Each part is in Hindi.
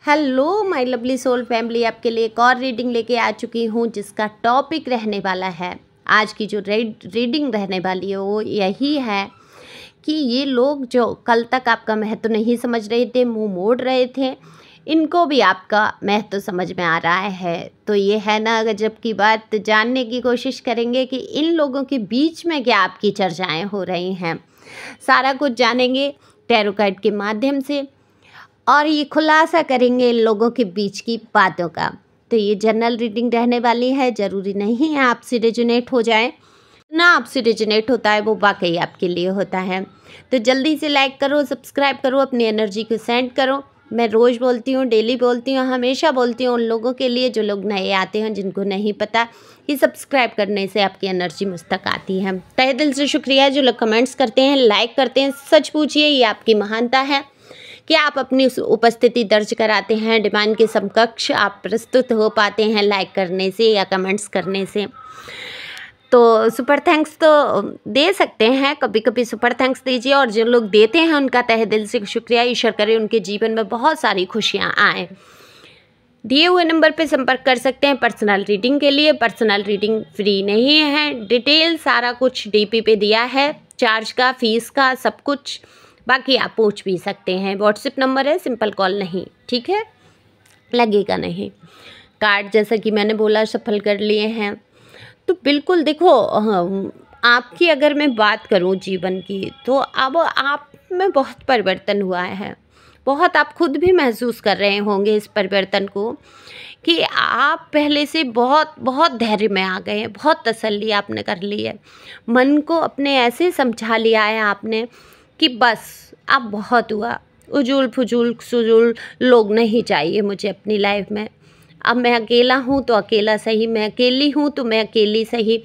Hello my lovely soul family, आपके लिए एक और रीडिंग लेके आ चुकी हूँ जिसका टॉपिक रहने वाला है। आज की जो रीडिंग रहने वाली है वो यही है कि ये लोग जो कल तक आपका महत्व नहीं समझ रहे थे, मुंह मोड़ रहे थे, इनको भी आपका महत्व समझ में आ रहा है। तो ये है ना, अगर जब की बात जानने की कोशिश करेंगे कि इन लोगों के बीच में क्या आपकी चर्चाएँ हो रही हैं, सारा कुछ जानेंगे टैरो कार्ड के माध्यम से और ये खुलासा करेंगे इन लोगों के बीच की बातों का। तो ये जनरल रीडिंग रहने वाली है, ज़रूरी नहीं है आपसे रेजोनेट हो जाए, ना आपसे रेजोनेट होता है वो वाकई आपके लिए होता है। तो जल्दी से लाइक करो, सब्सक्राइब करो, अपनी एनर्जी को सेंड करो। मैं रोज़ बोलती हूँ, डेली बोलती हूँ, हमेशा बोलती हूँ उन लोगों के लिए जो लोग नए आते हैं, जिनको नहीं पता कि सब्सक्राइब करने से आपकी एनर्जी मुझ तक आती है। तहे दिल से शुक्रिया जो लोग कमेंट्स करते हैं, लाइक करते हैं। सच पूछिए, ये आपकी महानता है कि आप अपनी उपस्थिति दर्ज कराते हैं। डिवाइन के समकक्ष आप प्रस्तुत हो पाते हैं लाइक करने से या कमेंट्स करने से। तो सुपर थैंक्स तो दे सकते हैं, कभी कभी सुपर थैंक्स दीजिए, और जो लोग देते हैं उनका तहे दिल से शुक्रिया। ईश्वर करे उनके जीवन में बहुत सारी खुशियाँ आएँ। दिए हुए नंबर पे संपर्क कर सकते हैं पर्सनल रीडिंग के लिए। पर्सनल रीडिंग फ्री नहीं है, डिटेल सारा कुछ डीपी पे दिया है, चार्ज का, फीस का, सब कुछ। बाकी आप पूछ भी सकते हैं। व्हाट्सएप नंबर है, सिंपल कॉल नहीं, ठीक है, लगेगा नहीं। कार्ड जैसा कि मैंने बोला सफल कर लिए हैं। तो बिल्कुल देखो, आपकी अगर मैं बात करूं जीवन की, तो अब आप में बहुत परिवर्तन हुआ है। बहुत आप खुद भी महसूस कर रहे होंगे इस परिवर्तन को कि आप पहले से बहुत बहुत धैर्य में आ गए हैं। बहुत तसल्ली आपने कर ली है, मन को अपने ऐसे समझा लिया है आपने कि बस अब बहुत हुआ, उजूल फजूल सुजूल लोग नहीं चाहिए मुझे अपनी लाइफ में। अब मैं अकेला हूँ तो अकेला सही, मैं अकेली हूँ तो मैं अकेली सही।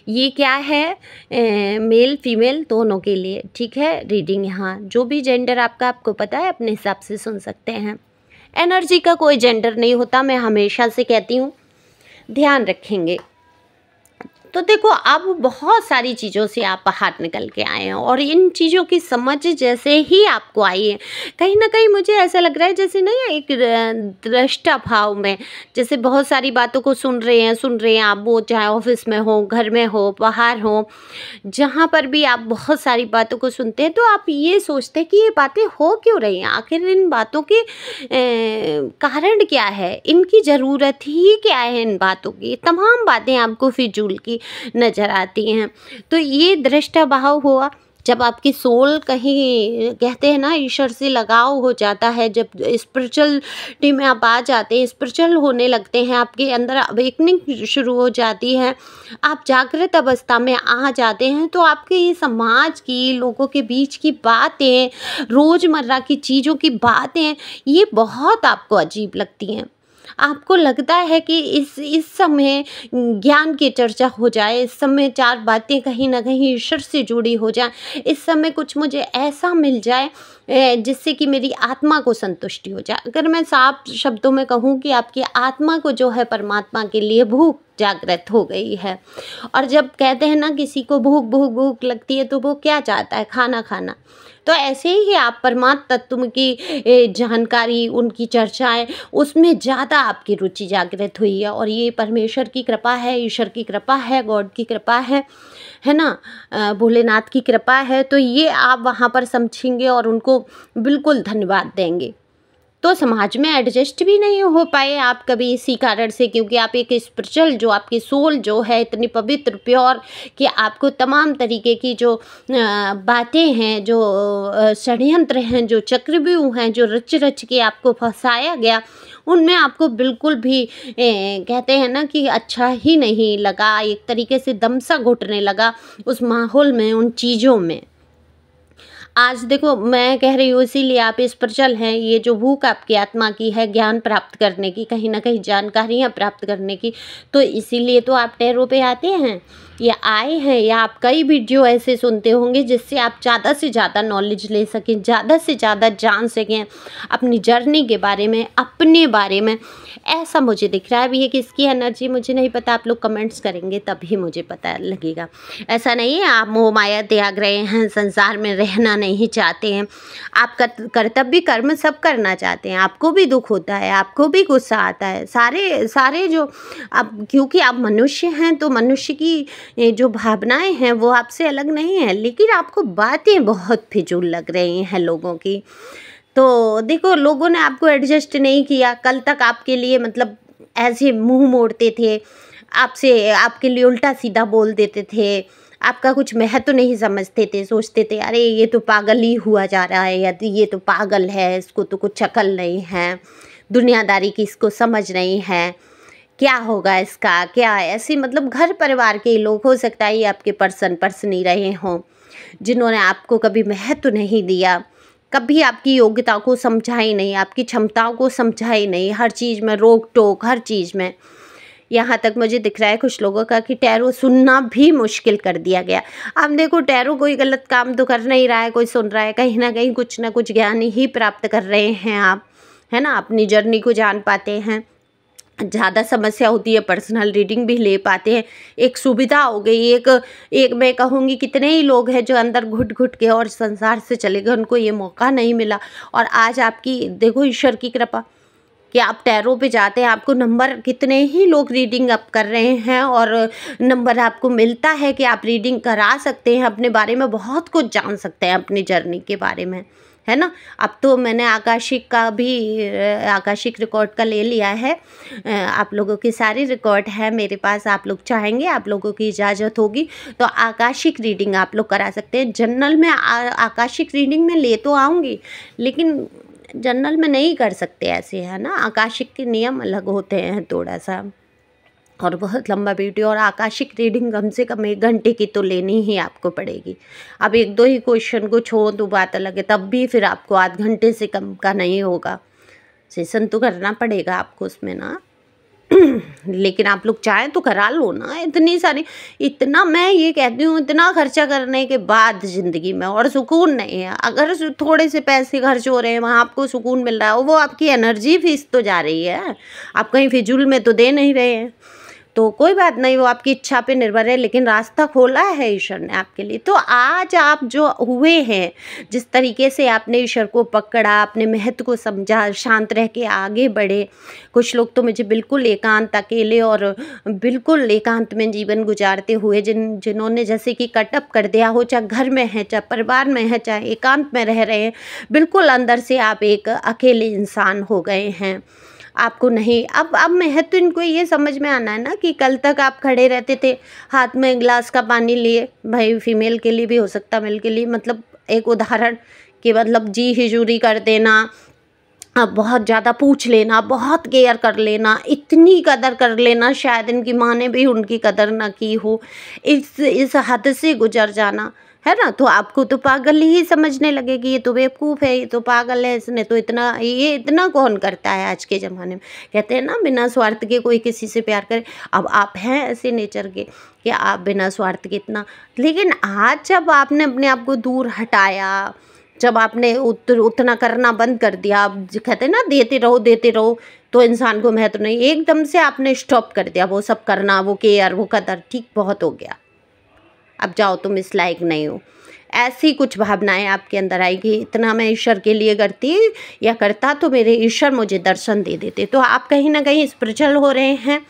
ये क्या है, मेल फीमेल दोनों के लिए, ठीक है। रीडिंग यहाँ जो भी जेंडर आपका, आपको पता है, अपने हिसाब से सुन सकते हैं। एनर्जी का कोई जेंडर नहीं होता, मैं हमेशा से कहती हूँ, ध्यान रखेंगे। तो देखो, अब बहुत सारी चीज़ों से आप बाहर निकल के आए हैं और इन चीज़ों की समझ जैसे ही आपको आई है, कहीं ना कहीं मुझे ऐसा लग रहा है जैसे ना एक दृष्टा भाव में, जैसे बहुत सारी बातों को सुन रहे हैं आप, वो चाहे ऑफिस में हो, घर में हो, बाहर हो, जहाँ पर भी आप बहुत सारी बातों को सुनते हैं तो आप ये सोचते हैं कि ये बातें हो क्यों रही हैं, आखिर इन बातों के कारण क्या है, इनकी ज़रूरत ही क्या है, इन बातों की तमाम बातें आपको फिजूल की नज़र आती हैं। तो ये दृष्टा भाव हुआ जब आपकी सोल कहीं, कहते हैं ना, ईश्वर से लगाव हो जाता है, जब स्पिरिचुअलिटी में आप आ जाते हैं, स्पिरिचुअल होने लगते हैं, आपके अंदर अवेकनिंग शुरू हो जाती है, आप जागृत अवस्था में आ जाते हैं, तो आपके ये समाज की, लोगों के बीच की बातें, रोज़मर्रा की चीज़ों की बातें, ये बहुत आपको अजीब लगती हैं। आपको लगता है कि इस समय ज्ञान की चर्चा हो जाए, इस समय चार बातें कहीं ना कहीं ईश्वर से जुड़ी हो जाए, इस समय कुछ मुझे ऐसा मिल जाए जिससे कि मेरी आत्मा को संतुष्टि हो जाए। अगर मैं साफ शब्दों में कहूँ कि आपकी आत्मा को जो है परमात्मा के लिए भूख जागृत हो गई है। और जब कहते हैं ना किसी को भूख भूख भूख लगती है तो वो क्या चाहता है, खाना खाना। तो ऐसे ही आप परमात्म तत्व की जानकारी, उनकी चर्चाएं, उसमें ज़्यादा आपकी रुचि जागृत हुई है। और ये परमेश्वर की कृपा है, ईश्वर की कृपा है, गॉड की कृपा है ना, भोलेनाथ की कृपा है। तो ये आप वहाँ पर समझेंगे और उनको बिल्कुल धन्यवाद देंगे। तो समाज में एडजस्ट भी नहीं हो पाए आप कभी इसी कारण से, क्योंकि आप एक स्पिरिचुअल, जो आपकी सोल जो है इतनी पवित्र प्योर, कि आपको तमाम तरीके की जो बातें हैं, जो षड्यंत्र हैं, जो चक्रव्यूह हैं, जो रच रच के आपको फंसाया गया, उनमें आपको बिल्कुल भी कहते हैं ना कि अच्छा ही नहीं लगा। एक तरीके से दम सा घुटने लगा उस माहौल में, उन चीज़ों में। आज देखो, मैं कह रही हूँ इसीलिए आप इस पर चल हैं। ये जो भूख आपकी आत्मा की है ज्ञान प्राप्त करने की, कहीं ना कहीं जानकारियाँ प्राप्त करने की, तो इसीलिए तो आप टैरो पे आते हैं। ये आए हैं, या आप कई वीडियो ऐसे सुनते होंगे जिससे आप ज़्यादा से ज़्यादा नॉलेज ले सकें, ज़्यादा से ज़्यादा जान सकें अपनी जर्नी के बारे में, अपने बारे में। ऐसा मुझे दिख रहा है। अब ये किसकी एनर्जी मुझे नहीं पता, आप लोग कमेंट्स करेंगे तभी मुझे पता लगेगा। ऐसा नहीं है आप मोह माया त्याग रहे हैं, संसार में रहना नहीं चाहते हैं, आप कर्तव्य कर्म सब करना चाहते हैं, आपको भी दुख होता है, आपको भी गुस्सा आता है, सारे जो आप, क्योंकि आप मनुष्य हैं तो मनुष्य की ये जो भावनाएं हैं वो आपसे अलग नहीं है, लेकिन आपको बातें बहुत फिजूल लग रही हैं लोगों की। तो देखो, लोगों ने आपको एडजस्ट नहीं किया। कल तक आपके लिए मतलब ऐसे मुंह मोड़ते थे, आपसे आपके लिए उल्टा सीधा बोल देते थे, आपका कुछ महत्व नहीं समझते थे, सोचते थे अरे ये तो पागल ही हुआ जा रहा है, या ये तो पागल है, इसको तो कुछ अकल नहीं है, दुनियादारी की इसको समझ नहीं है, क्या होगा इसका, क्या ऐसी मतलब घर परिवार के लोग, हो सकता है ये आपके पर्सन ही रहे हों जिन्होंने आपको कभी महत्व नहीं दिया, कभी आपकी योग्यता को समझा ही नहीं, आपकी क्षमताओं को समझा ही नहीं, हर चीज़ में रोक टोक, हर चीज़ में। यहाँ तक मुझे दिख रहा है कुछ लोगों का कि टैरो सुनना भी मुश्किल कर दिया गया। अब देखो, टैरो कोई गलत काम तो कर नहीं रहा है, कोई सुन रहा है, कहीं ना कहीं कुछ ना कुछ ज्ञान ही प्राप्त कर रहे हैं आप, है ना, अपनी जर्नी को जान पाते हैं। ज़्यादा समस्या होती है पर्सनल रीडिंग भी ले पाते हैं, एक सुविधा हो गई। एक मैं कहूँगी कितने ही लोग हैं जो अंदर घुट घुट के और संसार से चले गए, उनको ये मौका नहीं मिला। और आज आपकी देखो ईश्वर की कृपा कि आप टैरो पे जाते हैं, आपको नंबर, कितने ही लोग रीडिंग अप कर रहे हैं और नंबर आपको मिलता है कि आप रीडिंग करा सकते हैं, अपने बारे में बहुत कुछ जान सकते हैं, अपनी जर्नी के बारे में, है ना। अब तो मैंने आकाशिक का भी, आकाशिक रिकॉर्ड का ले लिया है, आप लोगों की सारी रिकॉर्ड है मेरे पास। आप लोग चाहेंगे, आप लोगों की इजाज़त होगी तो आकाशिक रीडिंग आप लोग करा सकते हैं। जनरल में आकाशिक रीडिंग में ले तो आऊँगी, लेकिन जनरल में नहीं कर सकते ऐसे, है ना। आकाशिक के नियम अलग होते हैं थोड़ा सा, और बहुत लंबा वीडियो। और आकाशिक रीडिंग कम से कम 1 घंटे की तो लेनी ही आपको पड़ेगी। अब 1-2 ही क्वेश्चन को छोड़ तो बात अलग है, तब भी फिर आपको आध घंटे से कम का नहीं होगा, सेशन तो करना पड़ेगा आपको उसमें ना। लेकिन आप लोग चाहें तो करा लो ना, इतनी सारी, इतना मैं ये कहती हूँ, इतना खर्चा करने के बाद ज़िंदगी में और सुकून नहीं है। अगर थोड़े से पैसे खर्च हो रहे हैं, वहाँ आपको सुकून मिल रहा है, वो आपकी एनर्जी फीस तो जा रही है, आप कहीं फिजूल में तो दे नहीं रहे हैं। तो कोई बात नहीं, वो आपकी इच्छा पे निर्भर है, लेकिन रास्ता खोला है ईश्वर ने आपके लिए। तो आज आप जो हुए हैं, जिस तरीके से आपने ईश्वर को पकड़ा, अपने महत्व को समझा, शांत रह के आगे बढ़े। कुछ लोग तो मुझे बिल्कुल एकांत, अकेले और बिल्कुल एकांत में जीवन गुजारते हुए, जिन्होंने जैसे कि कटअप कर दिया हो, चाहे घर में है, चाहे परिवार में है, चाहे एकांत में रह रहे हैं, बिल्कुल अंदर से आप एक अकेले इंसान हो गए हैं। आपको नहीं, अब महत्व इनको ये समझ में आना है ना कि कल तक आप खड़े रहते थे हाथ में गिलास का पानी लिए, भाई फीमेल के लिए भी हो सकता, मेल के लिए, मतलब एक उदाहरण कि मतलब जी हिजूरी कर देना, अब बहुत ज़्यादा पूछ लेना, बहुत केयर कर लेना, इतनी कदर कर लेना, शायद इनकी माँ ने भी उनकी कदर ना की हो, इस हद से गुजर जाना, है ना। तो आपको तो पागल ही समझने लगेगी, ये तो बेवकूफ़ है, ये तो पागल है, इसने तो इतना, ये इतना कौन करता है आज के ज़माने में। कहते हैं ना बिना स्वार्थ के कोई किसी से प्यार करे। अब आप हैं ऐसे नेचर के कि आप बिना स्वार्थ के इतना, लेकिन आज जब आपने अपने आप को दूर हटाया, जब आपने उतना करना बंद कर दिया, आप कहते हैं ना देते रहो तो इंसान को महत्व नहीं, एकदम से आपने स्टॉप कर दिया वो सब करना, वो केयर, वो कदर, ठीक बहुत हो गया, अब जाओ तुम इस लायक नहीं हो, ऐसी कुछ भावनाएं आपके अंदर आएगी। इतना मैं ईश्वर के लिए करती या करता तो मेरे ईश्वर मुझे दर्शन दे देते। तो आप कहीं ना कहीं स्पिरिचुअल हो रहे हैं,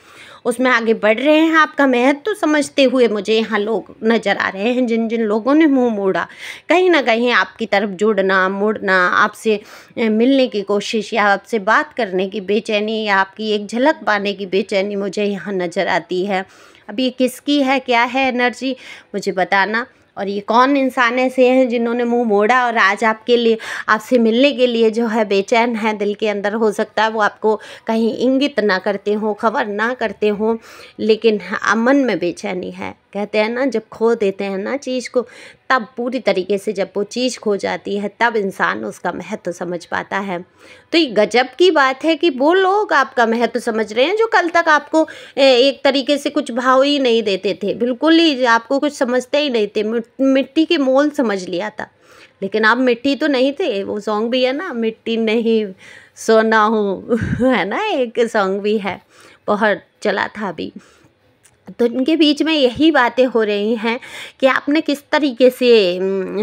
उसमें आगे बढ़ रहे हैं, आपका महत्व तो समझते हुए मुझे यहाँ लोग नज़र आ रहे हैं। जिन जिन लोगों ने मुंह मोड़ा, कहीं ना कहीं आपकी तरफ जुड़ना, मुड़ना, आपसे मिलने की कोशिश या आपसे बात करने की बेचैनी या आपकी एक झलक पाने की बेचैनी मुझे यहाँ नज़र आती है। अब ये किसकी है, क्या है एनर्जी, मुझे बताना। और ये कौन इंसान ऐसे हैं जिन्होंने मुंह मोड़ा और आज आपके लिए, आपसे मिलने के लिए जो है बेचैन है दिल के अंदर। हो सकता है वो आपको कहीं इंगित ना करते हो, खबर ना करते हो, लेकिन मन में बेचैनी है। कहते हैं ना, जब खो देते हैं ना चीज़ को, तब पूरी तरीके से जब वो चीज़ खो जाती है तब इंसान उसका महत्व समझ पाता है। तो ये गजब की बात है कि वो लोग आपका महत्व समझ रहे हैं जो कल तक आपको एक तरीके से कुछ भाव ही नहीं देते थे, बिल्कुल ही आपको कुछ समझते ही नहीं थे, मिट्टी के मोल समझ लिया था। लेकिन आप मिट्टी तो नहीं थे। वो सॉन्ग भी है ना, मिट्टी नहीं सोना हूँ है ना, एक सॉन्ग भी है, बहुत चला था अभी। तो इनके बीच में यही बातें हो रही हैं कि आपने किस तरीके से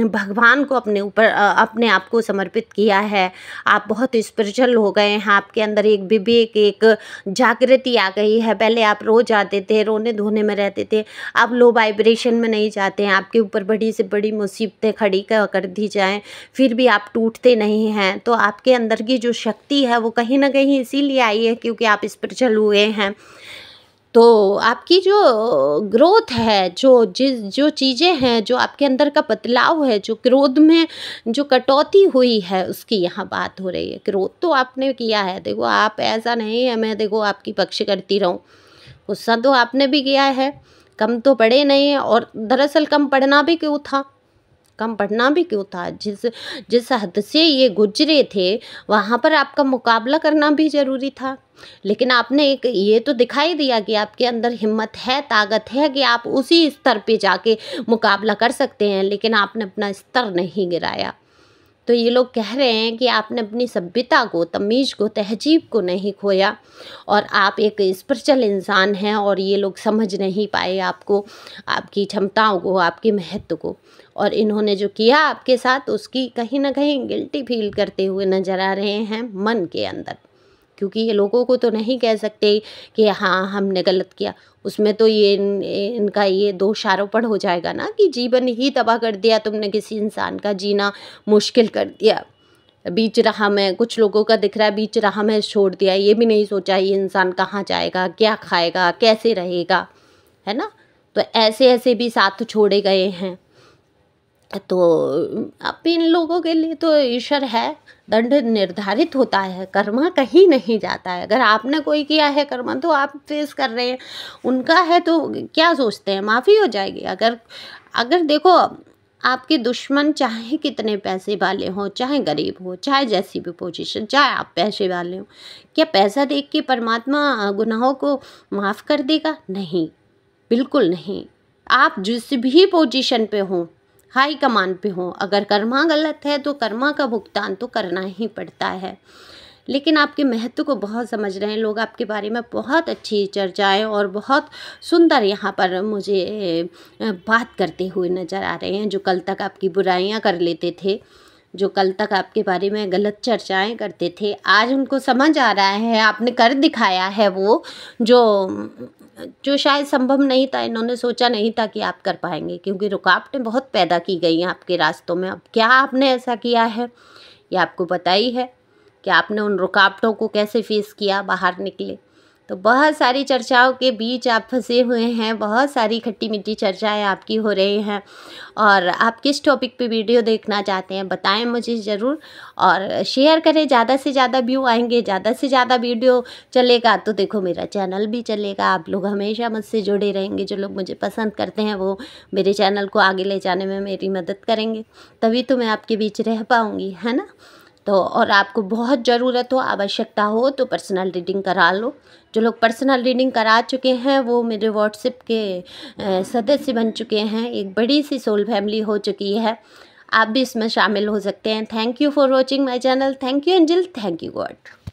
भगवान को अपने ऊपर अपने आप को समर्पित किया है। आप बहुत स्पिरिचुअल हो गए हैं, आपके अंदर एक विवेक, एक जागृति आ गई है। पहले आप रो जाते थे, रोने धोने में रहते थे, अब लो वाइब्रेशन में नहीं जाते हैं। आपके ऊपर बड़ी से बड़ी मुसीबतें खड़ी कर दी जाएँ, फिर भी आप टूटते नहीं हैं। तो आपके अंदर की जो शक्ति है वो कहीं ना कहीं इसीलिए आई है क्योंकि आप स्पिरिचुअल हुए हैं। तो आपकी जो ग्रोथ है, जो चीज़ें हैं, जो आपके अंदर का बदलाव है, जो क्रोध में जो कटौती हुई है, उसकी यहाँ बात हो रही है। क्रोध तो आपने किया है, देखो आप, ऐसा नहीं है मैं देखो आपकी पक्ष करती रहूँ। गुस्सा तो आपने भी किया है, कम तो पढ़े नहीं हैं। और दरअसल कम पढ़ना भी क्यों था, कम पढ़ना भी क्यों था? जिस हद से ये गुजरे थे वहाँ पर आपका मुकाबला करना भी ज़रूरी था। लेकिन आपने एक ये तो दिखाई दिया कि आपके अंदर हिम्मत है, ताकत है कि आप उसी स्तर पे जाके मुकाबला कर सकते हैं, लेकिन आपने अपना स्तर नहीं गिराया। तो ये लोग कह रहे हैं कि आपने अपनी सभ्यता को, तमीज़ को, तहजीब को नहीं खोया और आप एक स्पिरिचुअल इंसान हैं और ये लोग समझ नहीं पाए आपको, आपकी क्षमताओं को, आपके महत्व को। और इन्होंने जो किया आपके साथ उसकी कहीं ना कहीं गिल्टी फील करते हुए नज़र आ रहे हैं मन के अंदर। क्योंकि ये लोगों को तो नहीं कह सकते कि हाँ हमने गलत किया, उसमें तो ये इनका ये दोषारोपण हो जाएगा ना कि जीवन ही तबाह कर दिया तुमने, किसी इंसान का जीना मुश्किल कर दिया, बीच राह में। कुछ लोगों का दिख रहा है बीच राह में छोड़ दिया, ये भी नहीं सोचा ये इंसान कहाँ जाएगा, क्या खाएगा, कैसे रहेगा, है ना। तो ऐसे ऐसे भी साथ छोड़े गए हैं। तो अब इन लोगों के लिए तो ईश्वर है, दंड निर्धारित होता है, कर्मा कहीं नहीं जाता है। अगर आपने कोई किया है कर्मा तो आप फेस कर रहे हैं, उनका है तो क्या सोचते हैं माफ़ी हो जाएगी। अगर देखो आपके दुश्मन चाहे कितने पैसे वाले हों, चाहे गरीब हो, चाहे जैसी भी पोजीशन, चाहे आप पैसे वाले हों, क्या पैसा देख के परमात्मा गुनाहों को माफ़ कर देगा? नहीं, बिल्कुल नहीं। आप जिस भी पोजीशन पे हों, हाई कमान पे हो, अगर कर्मा गलत है तो कर्मा का भुगतान तो करना ही पड़ता है। लेकिन आपके महत्व को बहुत समझ रहे हैं लोग, आपके बारे में बहुत अच्छी चर्चाएं और बहुत सुंदर यहाँ पर मुझे बात करते हुए नज़र आ रहे हैं। जो कल तक आपकी बुराइयाँ कर लेते थे, जो कल तक आपके बारे में गलत चर्चाएं करते थे, आज उनको समझ आ रहा है, आपने कर दिखाया है वो जो शायद संभव नहीं था। इन्होंने सोचा नहीं था कि आप कर पाएंगे, क्योंकि रुकावटें बहुत पैदा की गई हैं आपके रास्तों में। अब क्या आपने ऐसा किया है ये आपको पता ही है कि आपने उन रुकावटों को कैसे फेस किया, बाहर निकले। तो बहुत सारी चर्चाओं के बीच आप फंसे हुए हैं, बहुत सारी खट्टी मीठी चर्चाएं आपकी हो रही हैं। और आप किस टॉपिक पे वीडियो देखना चाहते हैं बताएं मुझे ज़रूर, और शेयर करें। ज़्यादा से ज़्यादा व्यू आएंगे, ज़्यादा से ज़्यादा वीडियो चलेगा तो देखो मेरा चैनल भी चलेगा। आप लोग हमेशा मुझसे जुड़े रहेंगे, जो लोग मुझे पसंद करते हैं वो मेरे चैनल को आगे ले जाने में मेरी मदद करेंगे, तभी तो मैं आपके बीच रह पाऊँगी, है ना। तो और आपको बहुत ज़रूरत हो, आवश्यकता हो तो पर्सनल रीडिंग करा लो। जो लोग पर्सनल रीडिंग करा चुके हैं वो मेरे व्हाट्सएप के सदस्य बन चुके हैं, एक बड़ी सी सोल फैमिली हो चुकी है। आप भी इसमें शामिल हो सकते हैं। Thank you for watching my channel. Thank you angel, thank you God.